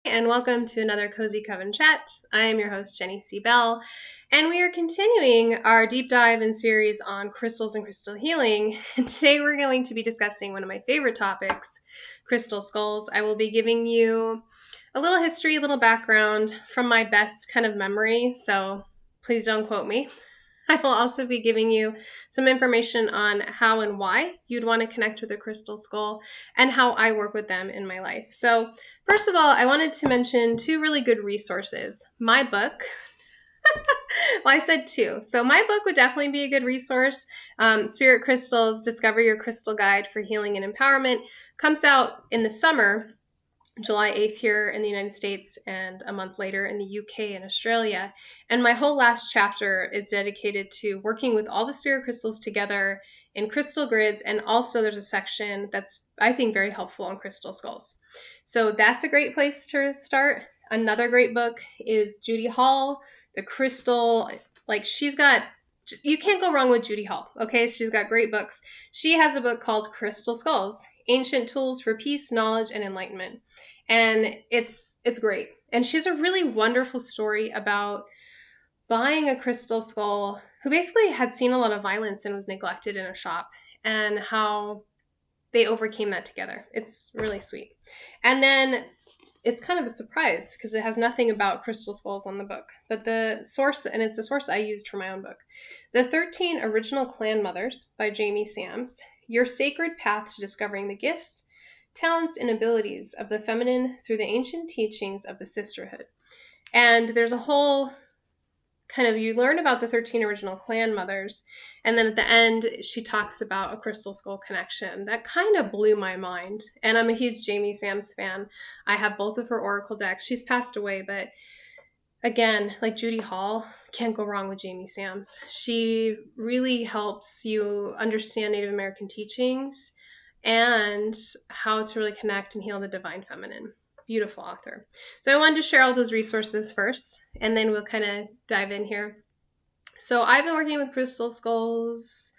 And welcome to another Cozy Coven Chat. I am your host, Jenny C. Bell, and we are continuing our deep dive and series on crystals and crystal healing. And today we're going to be discussing one of my favorite topics, crystal skulls. I will be giving you a little history, a little background from my best kind of memory, so please don't quote me. I will also be giving you some information on how and why you'd want to connect with a crystal skull and how I work with them in my life. So first of all, I wanted to mention two really good resources. My book, well, I said two. So my book would definitely be a good resource. Spirit Crystals, Discover Your Crystal Guide for Healing and Empowerment, comes out in the summer, July 8th here in the United States, and a month later in the UK and Australia. And my whole last chapter is dedicated to working with all the spirit crystals together in crystal grids. And also there's a section that's, I think, very helpful on crystal skulls. So that's a great place to start. Another great book is Judy Hall, The Crystal. You can't go wrong with Judy Hall, okay? She's got great books. She has a book called Crystal Skulls, Ancient Tools for Peace, Knowledge, and Enlightenment. And it's great. And she has a really wonderful story about buying a crystal skull who basically had seen a lot of violence and was neglected in a shop, and how they overcame that together. It's really sweet. And then it's kind of a surprise because it has nothing about crystal skulls on the book, but the source, and it's the source I used for my own book, The 13 Original Clan Mothers by Jamie Sams, Your Sacred Path to Discovering the Gifts, Talents, and Abilities of the Feminine Through the Ancient Teachings of the Sisterhood. And there's a whole you learn about the 13 original clan mothers, and then at the end she talks about a crystal skull connection that kind of blew my mind. And I'm a huge Jamie Sams fan. I have both of her oracle decks. She's passed away, but again, like Judy Hall, can't go wrong with Jamie Sams. She really helps you understand Native American teachings and how to really connect and heal the divine feminine. Beautiful author. So I wanted to share all those resources first, and then we'll kind of dive in here. So I've been working with crystal skulls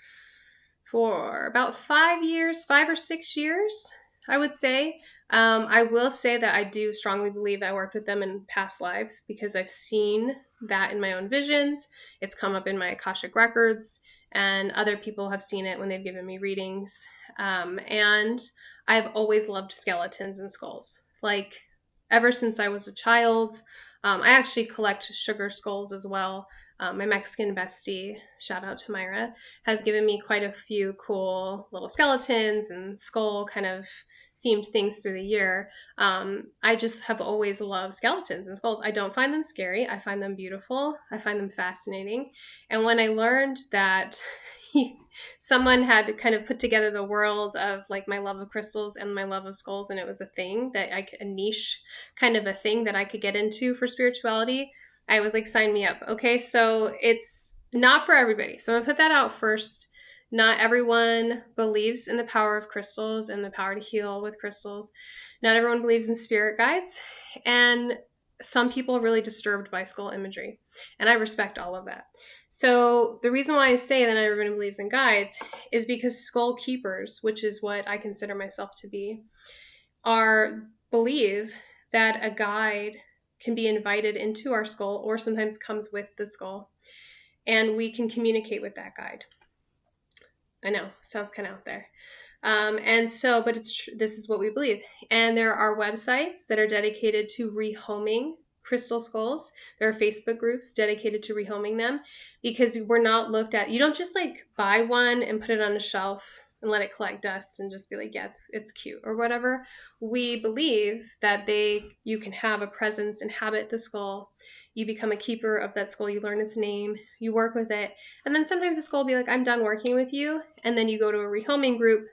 for about 5 or 6 years, I would say. I will say that I do strongly believe I worked with them in past lives because I've seen that in my own visions. It's come up in my Akashic records, and other people have seen it when they've given me readings. And I've always loved skeletons and skulls. Like, ever since I was a child. I actually collect sugar skulls as well. My Mexican bestie, shout out to Myra, has given me quite a few cool little skeletons and skull kind of themed things through the year. I just have always loved skeletons and skulls. I don't find them scary. I find them beautiful. I find them fascinating. And when I learned that someone had kind of put together the world of like my love of crystals and my love of skulls, and it was a thing that a niche kind of a thing that I could get into for spirituality, I was like, sign me up. Okay, so it's not for everybody. So I'm gonna put that out first. Not everyone believes in the power of crystals and the power to heal with crystals. Not everyone believes in spirit guides. And some people are really disturbed by skull imagery. And I respect all of that. So the reason why I say that not everybody believes in guides is because skull keepers, which is what I consider myself to be, believe that a guide can be invited into our skull or sometimes comes with the skull, and we can communicate with that guide. I know, sounds kind of out there. But this is what we believe. And there are websites that are dedicated to rehoming crystal skulls. There are Facebook groups dedicated to rehoming them, because we're not looked at. You don't just like buy one and put it on a shelf and let it collect dust and just be like, yeah, it's cute or whatever. We believe that you can have a presence, inhabit the skull. You become a keeper of that skull. You learn its name. You work with it. And then sometimes the skull will be like, I'm done working with you. And then you go to a rehoming group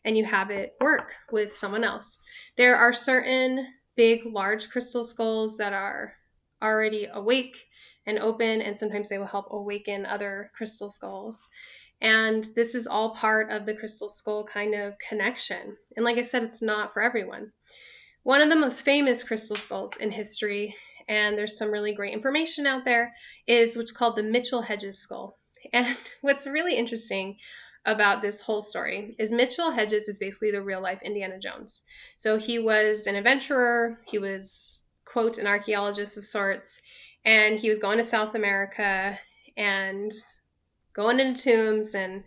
and you have it work with someone else. There are certain big, large crystal skulls that are already awake and open, and sometimes they will help awaken other crystal skulls. And this is all part of the crystal skull kind of connection. And like I said, it's not for everyone. One of the most famous crystal skulls in history, and there's some really great information out there, is what's called the Mitchell Hedges skull. And what's really interesting about this whole story is Mitchell Hedges is basically the real life Indiana Jones. So he was an adventurer. He was quote, an archaeologist of sorts, and he was going to South America and going into tombs and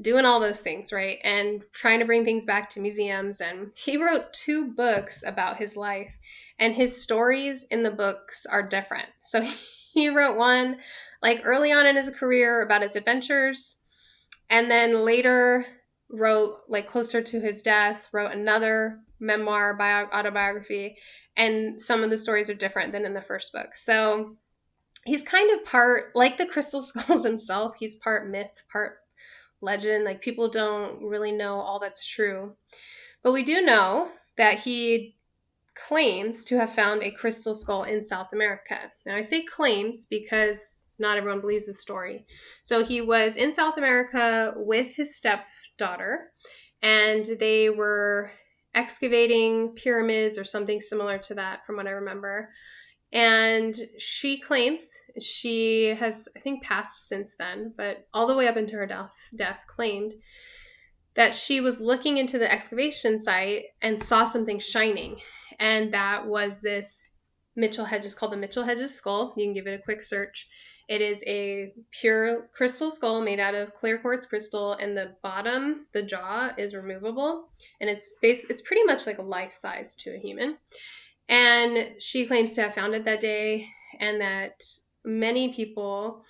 doing all those things, right? And trying to bring things back to museums. And he wrote 2 books about his life, and his stories in the books are different. So he wrote one like early on in his career about his adventures, and then later wrote, like closer to his death, wrote another memoir, autobiography, and some of the stories are different than in the first book. So he's kind of part, like the crystal skulls himself, he's part myth, part legend. Like, people don't really know all that's true. But we do know that he claims to have found a crystal skull in South America. Now, I say claims because not everyone believes the story. So he was in South America with his stepdaughter, and they were excavating pyramids or something similar to that, from what I remember. And she claims, she has, I think, passed since then, but all the way up into her death claimed that she was looking into the excavation site and saw something shining. And that was this Mitchell Hedges, called the Mitchell Hedges skull. You can give it a quick search. It is a pure crystal skull made out of clear quartz crystal, and the bottom, the jaw, is removable. And it's pretty much like a life size to a human. And she claims to have found it that day, and that many people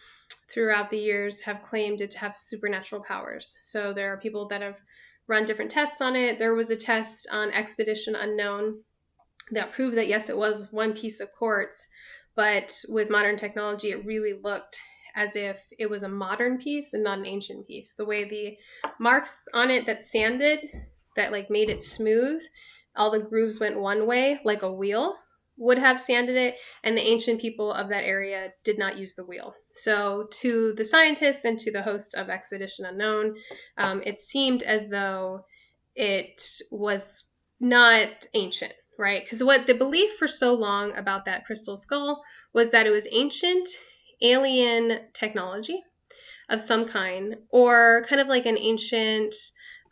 throughout the years have claimed it to have supernatural powers. So there are people that have run different tests on it. There was a test on Expedition Unknown that proved that, yes, it was one piece of quartz, but with modern technology, it really looked as if it was a modern piece and not an ancient piece. The way the marks on it that sanded, that like made it smooth, all the grooves went one way, like a wheel would have sanded it, and the ancient people of that area did not use the wheel. So to the scientists and to the hosts of Expedition Unknown, it seemed as though it was not ancient, right? Because what the belief for so long about that crystal skull was that it was ancient alien technology of some kind, or kind of like an ancient,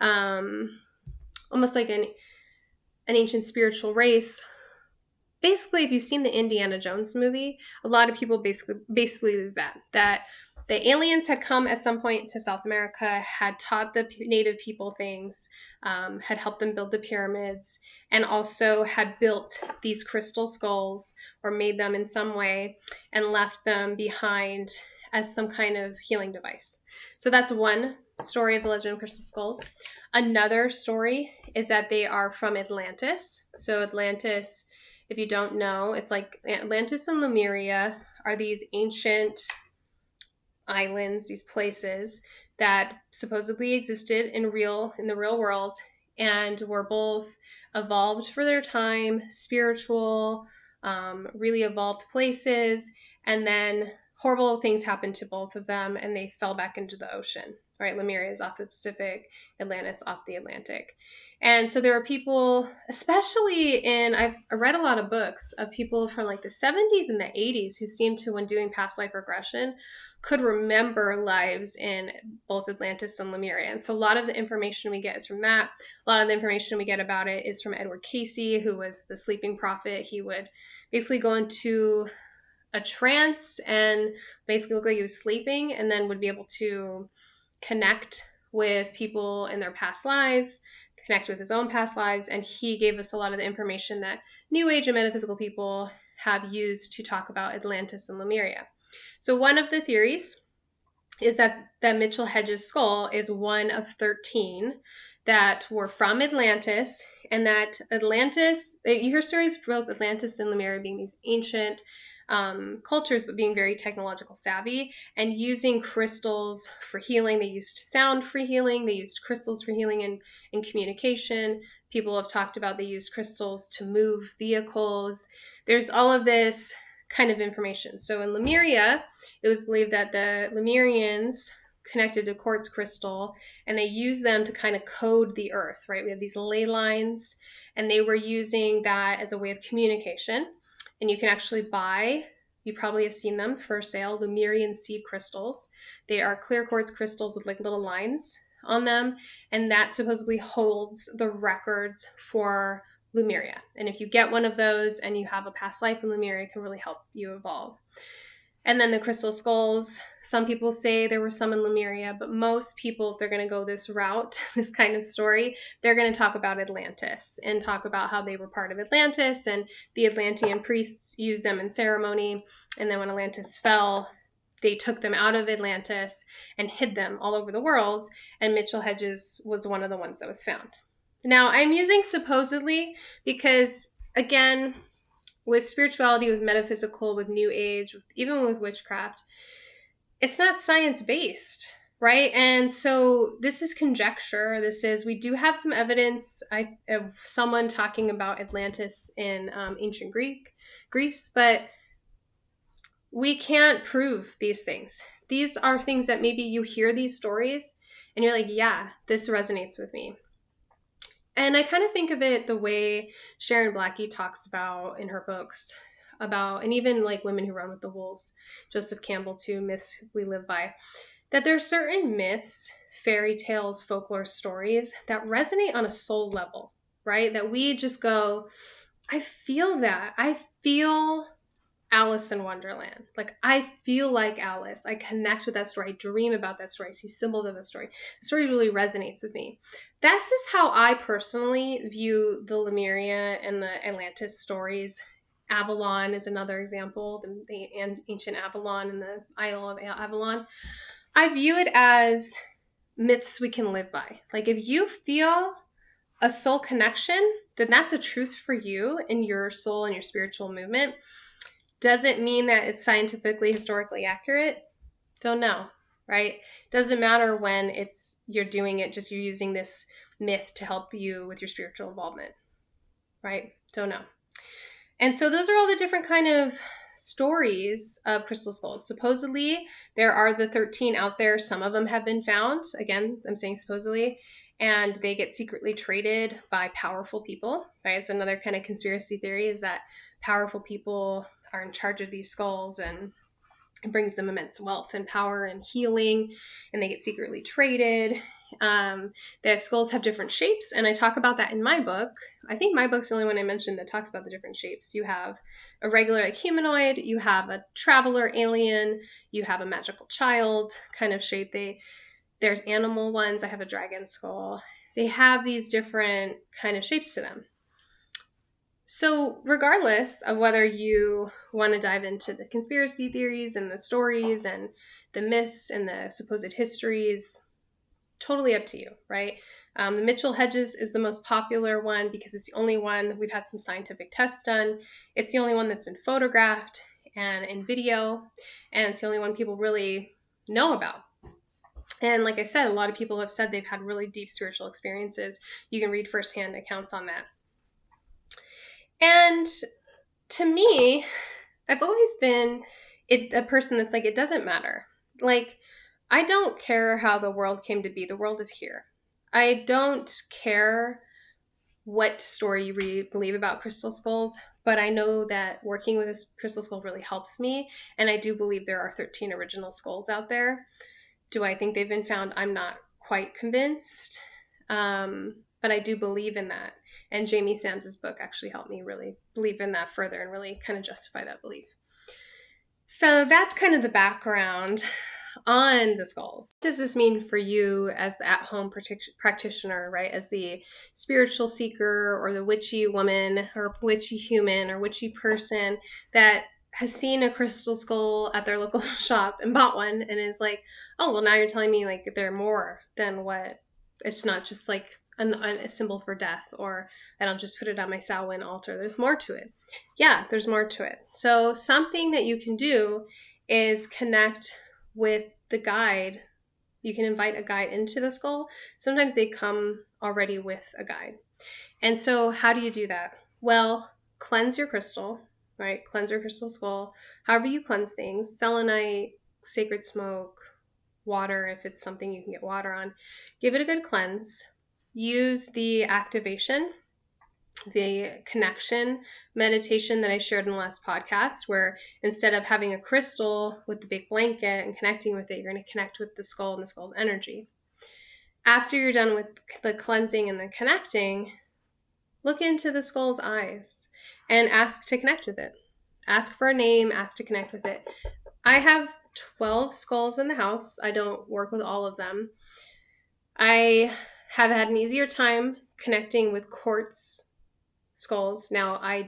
almost like an ancient spiritual race. Basically, if you've seen the Indiana Jones movie, a lot of people basically believe that the aliens had come at some point to South America, had taught the native people things, had helped them build the pyramids, and also had built these crystal skulls or made them in some way and left them behind as some kind of healing device. So that's one story of the legend of crystal skulls. Another story is that they are from Atlantis. So Atlantis, if you don't know, it's like Atlantis and Lemuria are these ancient islands, these places that supposedly existed in the real world, and were both evolved for their time, spiritual, really evolved places, and then horrible things happened to both of them, and they fell back into the ocean. Right, Lemuria is off the Pacific, Atlantis off the Atlantic. And so there are people, especially I read a lot of books of people from like the 70s and the 80s who seem to, when doing past life regression, could remember lives in both Atlantis and Lemuria. And so a lot of the information we get is from that. A lot of the information we get about it is from Edward Casey, who was the sleeping prophet. He would basically go into a trance and basically look like he was sleeping, and then would be able to connect with people in their past lives, connect with his own past lives. And he gave us a lot of the information that New Age and metaphysical people have used to talk about Atlantis and Lemuria. So one of the theories is that Mitchell Hedges skull is one of 13 that were from Atlantis, and that Atlantis, you hear stories of both Atlantis and Lemuria being these ancient cultures, but being very technological savvy and using crystals for healing. They used sound for healing. They used crystals for healing and communication. People have talked about they used crystals to move vehicles. There's all of this kind of information. So in Lemuria, it was believed that the Lemurians connected to quartz crystal, and they used them to kind of code the earth, right? We have these ley lines, and they were using that as a way of communication. And you can actually buy, you probably have seen them for sale, Lemurian seed crystals. They are clear quartz crystals with like little lines on them, and that supposedly holds the records for Lemuria. And if you get one of those and you have a past life in Lemuria, it can really help you evolve. And then the crystal skulls, some people say there were some in Lemuria, but most people, if they're going to go this route, this kind of story, they're going to talk about Atlantis and talk about how they were part of Atlantis and the Atlantean priests used them in ceremony. And then when Atlantis fell, they took them out of Atlantis and hid them all over the world. And Mitchell Hedges was one of the ones that was found. Now, I'm using supposedly because, again, with spirituality, with metaphysical, with New Age, even with witchcraft, it's not science-based, right? And so this is conjecture. We do have some evidence of someone talking about Atlantis in ancient Greece, but we can't prove these things. These are things that maybe you hear these stories and you're like, yeah, this resonates with me. And I kind of think of it the way Sharon Blackie talks about in her books about, and even like Women Who Run with the Wolves, Joseph Campbell too, Myths We Live By, that there are certain myths, fairy tales, folklore stories that resonate on a soul level, right? That we just go, I feel that. I feel Alice in Wonderland. Like, I feel like Alice. I connect with that story. I dream about that story. I see symbols of that story. The story really resonates with me. This is how I personally view the Lemuria and the Atlantis stories. Avalon is another example, the ancient Avalon and the Isle of Avalon. I view it as myths we can live by. Like, if you feel a soul connection, then that's a truth for you in your soul and your spiritual movement. Doesn't mean that it's scientifically, historically accurate. Don't know, right? Doesn't matter when you're doing it, just you're using this myth to help you with your spiritual involvement, right? Don't know. And so those are all the different kind of stories of crystal skulls. Supposedly, there are the 13 out there. Some of them have been found. Again, I'm saying supposedly. And they get secretly traded by powerful people, right? It's another kind of conspiracy theory, is that powerful people are in charge of these skulls and it brings them immense wealth and power and healing, and they get secretly traded. The skulls have different shapes, and I talk about that in my book. I think my book's the only one I mentioned that talks about the different shapes. You have a regular like humanoid, you have a traveler alien, you have a magical child kind of shape. There's animal ones. I have a dragon skull. They have these different kind of shapes to them. So regardless of whether you want to dive into the conspiracy theories and the stories and the myths and the supposed histories, totally up to you, right? The Mitchell Hedges is the most popular one because it's the only one. We've had some scientific tests done. It's the only one that's been photographed and in video, and it's the only one people really know about. And like I said, a lot of people have said they've had really deep spiritual experiences. You can read firsthand accounts on that. And to me, I've always been a person that's like, it doesn't matter. Like, I don't care how the world came to be. The world is here. I don't care what story you believe about crystal skulls, but I know that working with this crystal skull really helps me. And I do believe there are 13 original skulls out there. Do I think they've been found? I'm not quite convinced. But I do believe in that. And Jamie Sams's book actually helped me really believe in that further and really kind of justify that belief. So that's kind of the background on the skulls. What does this mean for you as the at-home practitioner, right? As the spiritual seeker or the witchy woman or witchy human or witchy person that has seen a crystal skull at their local shop and bought one and is like, oh, well, now you're telling me like they're more than what, it's not just like a symbol for death, or I don't just put it on my Samhain altar. There's more to it. Yeah, there's more to it. So something that you can do is connect with the guide. You can invite a guide into the skull. Sometimes they come already with a guide. And so how do you do that? Well, cleanse your crystal, right? Cleanse your crystal skull. However you cleanse things, selenite, sacred smoke, water, if it's something you can get water on. Give it a good cleanse. Use the activation, the connection meditation that I shared in the last podcast, where instead of having a crystal with the big blanket and connecting with it, you're going to connect with the skull and the skull's energy. After you're done with the cleansing and the connecting, look into the skull's eyes and ask to connect with it. Ask for a name, ask to connect with it. I have 12 skulls in the house. I don't work with all of them. I have had an easier time connecting with quartz skulls. Now I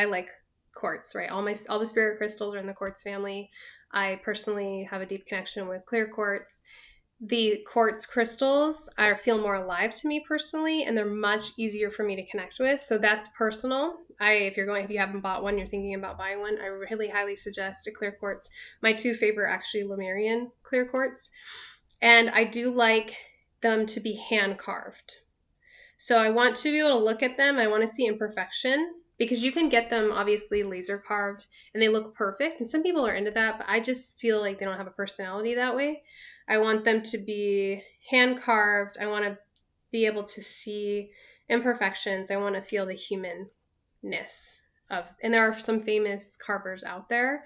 like quartz, right? All the spirit crystals are in the quartz family. I personally have a deep connection with clear quartz. The quartz crystals feel more alive to me personally, and they're much easier for me to connect with. So that's personal. If you haven't bought one, you're thinking about buying one, I really highly suggest a clear quartz. My two favorite actually Lemurian clear quartz, and I do like them to be hand carved. So I want to be able to look at them. I want to see imperfection, because you can get them obviously laser carved and they look perfect. And some people are into that, but I just feel like they don't have a personality that way. I want them to be hand carved. I want to be able to see imperfections. I want to feel the humanness and there are some famous carvers out there.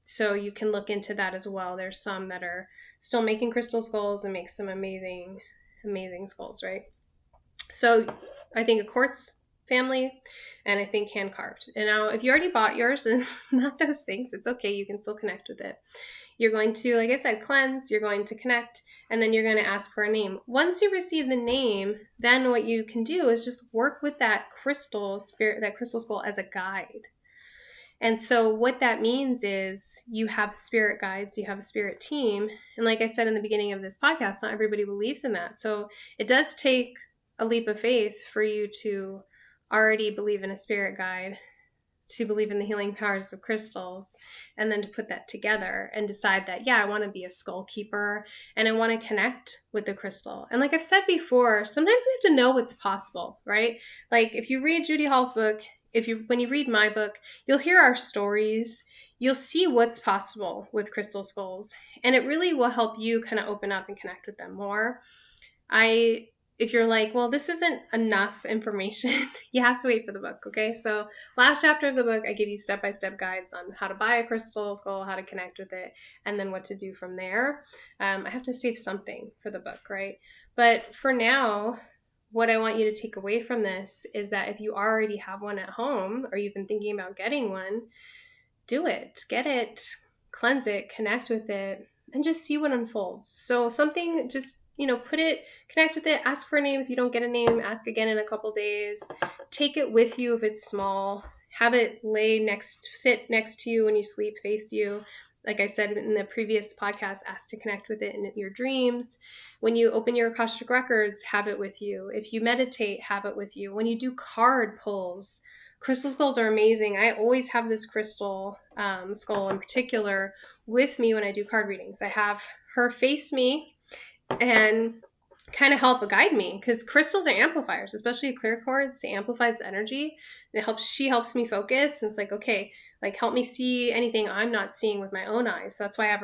So you can look into that as well. There's some that are still making crystal skulls and make some amazing, amazing skulls, right? So I think a quartz family, and I think hand carved. And now if you already bought yours and it's not those things, it's okay. You can still connect with it. You're going to, like I said, cleanse, you're going to connect, and then you're going to ask for a name. Once you receive the name, then what you can do is just work with that crystal skull as a guide. And so what that means is you have spirit guides, you have a spirit team. And like I said in the beginning of this podcast, not everybody believes in that. So it does take a leap of faith for you to already believe in a spirit guide, to believe in the healing powers of crystals, and then to put that together and decide that, yeah, I want to be a skull keeper and I want to connect with the crystal. And like I've said before, sometimes we have to know what's possible, right? Like if you read Judy Hall's book, when you read my book, you'll hear our stories, you'll see what's possible with crystal skulls, and it really will help you kind of open up and connect with them more. If you're like, well, this isn't enough information, you have to wait for the book, okay? So last chapter of the book, I give you step-by-step guides on how to buy a crystal skull, how to connect with it, and then what to do from there. I have to save something for the book, right? But for now, what I want you to take away from this is that if you already have one at home or you've been thinking about getting one, do it. Get it, cleanse it, connect with it, and just see what unfolds. So something, just, connect with it, ask for a name. If you don't get a name, ask again in a couple days. Take it with you if it's small. Have it sit next to you when you sleep, face you. Like I said in the previous podcast, ask to connect with it in your dreams. When you open your Akashic records, have it with you. If you meditate, have it with you. When you do card pulls, crystal skulls are amazing. I always have this crystal skull in particular with me when I do card readings. I have her face me and kind of help guide me, because crystals are amplifiers, especially clear quartz. It amplifies the energy. She helps me focus. And it's like, okay, like help me see anything I'm not seeing with my own eyes. So that's why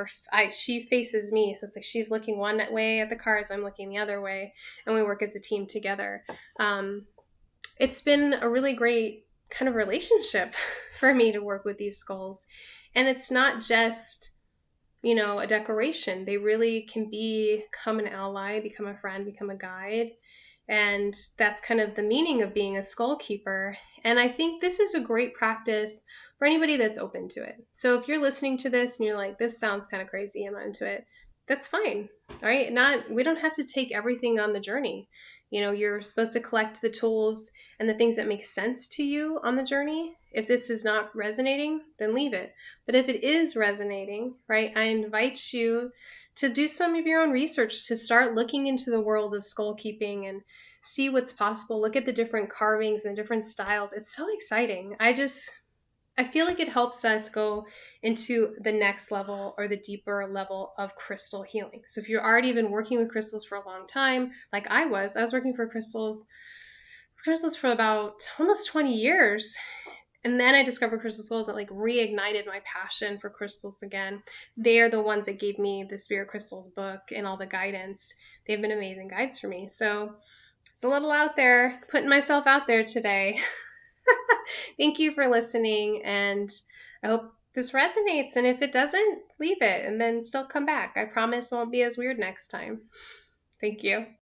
she faces me. So it's like she's looking one way at the cards, I'm looking the other way, and we work as a team together. It's been a really great kind of relationship for me to work with these skulls. And it's not just, a decoration. They really can become an ally, become a friend, become a guide. And that's kind of the meaning of being a skull keeper. And I think this is a great practice for anybody that's open to it. So if you're listening to this and you're like, this sounds kind of crazy, I'm not into it, that's fine. All right. We don't have to take everything on the journey. You're supposed to collect the tools and the things that make sense to you on the journey. If this is not resonating, then leave it. But if it is resonating, right, I invite you to do some of your own research, to start looking into the world of skull keeping and see what's possible. Look at the different carvings and the different styles. It's so exciting. I feel like it helps us go into the next level or the deeper level of crystal healing. So if you've already been working with crystals for a long time, like I was working for crystals for about almost 20 years. And then I discovered crystal skulls that reignited my passion for crystals again. They are the ones that gave me the Spirit Crystals book and all the guidance. They've been amazing guides for me. So it's a little out there, putting myself out there today. Thank you for listening, and I hope this resonates. And if it doesn't, leave it and then still come back. I promise it won't be as weird next time. Thank you.